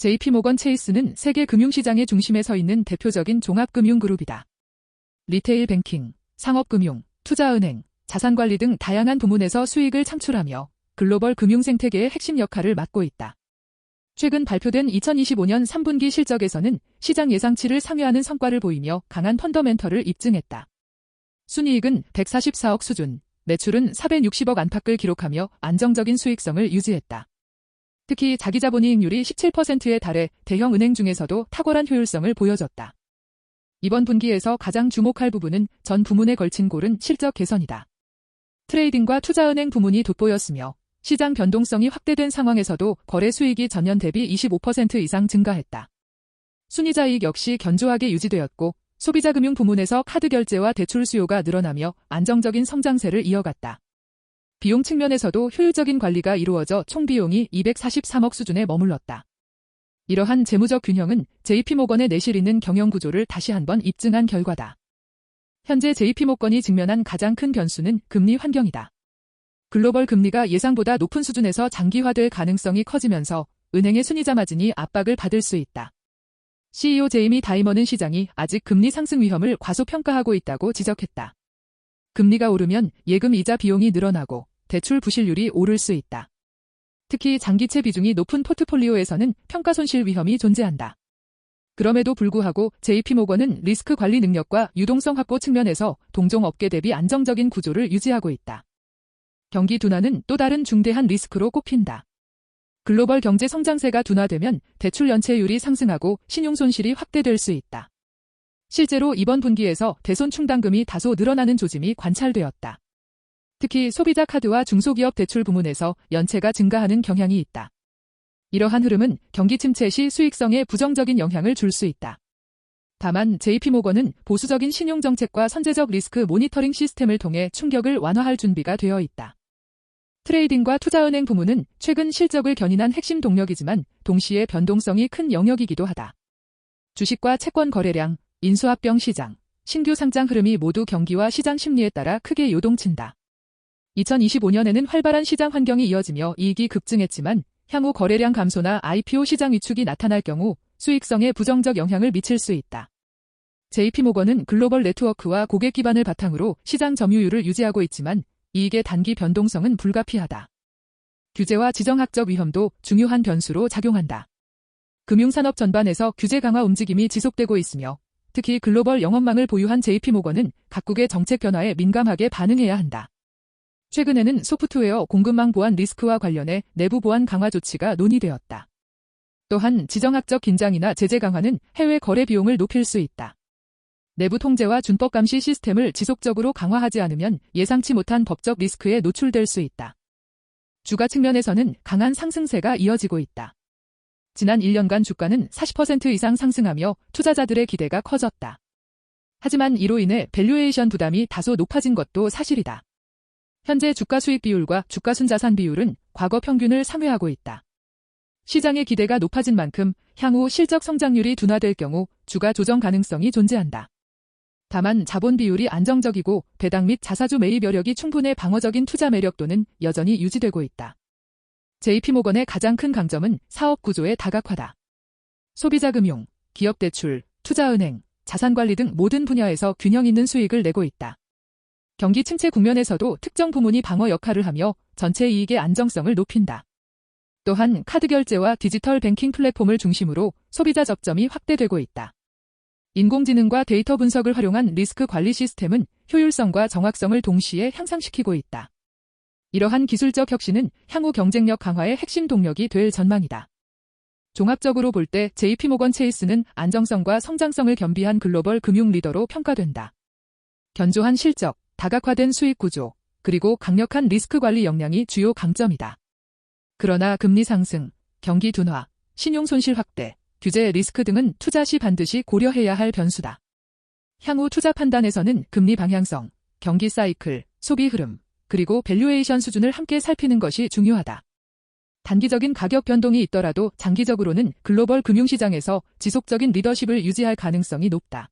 JP모건 체이스는 세계 금융시장의 중심에 서 있는 대표적인 종합금융그룹이다. 리테일 뱅킹, 상업금융, 투자은행, 자산관리 등 다양한 부문에서 수익을 창출하며 글로벌 금융생태계의 핵심 역할을 맡고 있다. 최근 발표된 2025년 3분기 실적에서는 시장 예상치를 상회하는 성과를 보이며 강한 펀더멘털을 입증했다. 순이익은 144억 수준, 매출은 460억 안팎을 기록하며 안정적인 수익성을 유지했다. 특히 자기자본이익률이 17%에 달해 대형 은행 중에서도 탁월한 효율성을 보여줬다. 이번 분기에서 가장 주목할 부분은 전 부문에 걸친 고른 실적 개선이다. 트레이딩과 투자은행 부문이 돋보였으며 시장 변동성이 확대된 상황에서도 거래 수익이 전년 대비 25% 이상 증가했다. 순이자이익 역시 견조하게 유지되었고 소비자 금융 부문에서 카드 결제와 대출 수요가 늘어나며 안정적인 성장세를 이어갔다. 비용 측면에서도 효율적인 관리가 이루어져 총 비용이 243억 수준에 머물렀다. 이러한 재무적 균형은 JP모건의 내실 있는 경영 구조를 다시 한번 입증한 결과다. 현재 JP모건이 직면한 가장 큰 변수는 금리 환경이다. 글로벌 금리가 예상보다 높은 수준에서 장기화될 가능성이 커지면서 은행의 순이자 마진이 압박을 받을 수 있다. CEO 제이미 다이먼은 시장이 아직 금리 상승 위험을 과소평가하고 있다고 지적했다. 금리가 오르면 예금 이자 비용이 늘어나고 대출 부실률이 오를 수 있다. 특히 장기채 비중이 높은 포트폴리오에서는 평가 손실 위험이 존재한다. 그럼에도 불구하고 JP모건은 리스크 관리 능력과 유동성 확보 측면에서 동종 업계 대비 안정적인 구조를 유지하고 있다. 경기 둔화는 또 다른 중대한 리스크로 꼽힌다. 글로벌 경제 성장세가 둔화되면 대출 연체율이 상승하고 신용 손실이 확대될 수 있다. 실제로 이번 분기에서 대손 충당금이 다소 늘어나는 조짐이 관찰되었다. 특히 소비자 카드와 중소기업 대출 부문에서 연체가 증가하는 경향이 있다. 이러한 흐름은 경기 침체 시 수익성에 부정적인 영향을 줄 수 있다. 다만 JP모건은 보수적인 신용정책과 선제적 리스크 모니터링 시스템을 통해 충격을 완화할 준비가 되어 있다. 트레이딩과 투자은행 부문은 최근 실적을 견인한 핵심 동력이지만 동시에 변동성이 큰 영역이기도 하다. 주식과 채권 거래량, 인수합병 시장, 신규 상장 흐름이 모두 경기와 시장 심리에 따라 크게 요동친다. 2025년에는 활발한 시장 환경이 이어지며 이익이 급증했지만 향후 거래량 감소나 IPO 시장 위축이 나타날 경우 수익성에 부정적 영향을 미칠 수 있다. JP모건은 글로벌 네트워크와 고객 기반을 바탕으로 시장 점유율을 유지하고 있지만 이익의 단기 변동성은 불가피하다. 규제와 지정학적 위험도 중요한 변수로 작용한다. 금융산업 전반에서 규제 강화 움직임이 지속되고 있으며 특히 글로벌 영업망을 보유한 JP모건은 각국의 정책 변화에 민감하게 반응해야 한다. 최근에는 소프트웨어 공급망 보안 리스크와 관련해 내부 보안 강화 조치가 논의되었다. 또한 지정학적 긴장이나 제재 강화는 해외 거래 비용을 높일 수 있다. 내부 통제와 준법 감시 시스템을 지속적으로 강화하지 않으면 예상치 못한 법적 리스크에 노출될 수 있다. 주가 측면에서는 강한 상승세가 이어지고 있다. 지난 1년간 주가는 40% 이상 상승하며 투자자들의 기대가 커졌다. 하지만 이로 인해 밸류에이션 부담이 다소 높아진 것도 사실이다. 현재 주가 수익 비율과 주가 순자산 비율은 과거 평균을 상회하고 있다. 시장의 기대가 높아진 만큼 향후 실적 성장률이 둔화될 경우 주가 조정 가능성이 존재한다. 다만 자본 비율이 안정적이고 배당 및 자사주 매입 여력이 충분해 방어적인 투자 매력도는 여전히 유지되고 있다. JP모건의 가장 큰 강점은 사업 구조의 다각화다. 소비자 금융, 기업 대출, 투자은행, 자산관리 등 모든 분야에서 균형 있는 수익을 내고 있다. 경기 침체 국면에서도 특정 부문이 방어 역할을 하며 전체 이익의 안정성을 높인다. 또한 카드 결제와 디지털 뱅킹 플랫폼을 중심으로 소비자 접점이 확대되고 있다. 인공지능과 데이터 분석을 활용한 리스크 관리 시스템은 효율성과 정확성을 동시에 향상시키고 있다. 이러한 기술적 혁신은 향후 경쟁력 강화의 핵심 동력이 될 전망이다. 종합적으로 볼 때 JP모건 체이스는 안정성과 성장성을 겸비한 글로벌 금융 리더로 평가된다. 견조한 실적, 다각화된 수익 구조, 그리고 강력한 리스크 관리 역량이 주요 강점이다. 그러나 금리 상승, 경기 둔화, 신용 손실 확대, 규제 리스크 등은 투자 시 반드시 고려해야 할 변수다. 향후 투자 판단에서는 금리 방향성, 경기 사이클, 소비 흐름, 그리고 밸류에이션 수준을 함께 살피는 것이 중요하다. 단기적인 가격 변동이 있더라도 장기적으로는 글로벌 금융시장에서 지속적인 리더십을 유지할 가능성이 높다.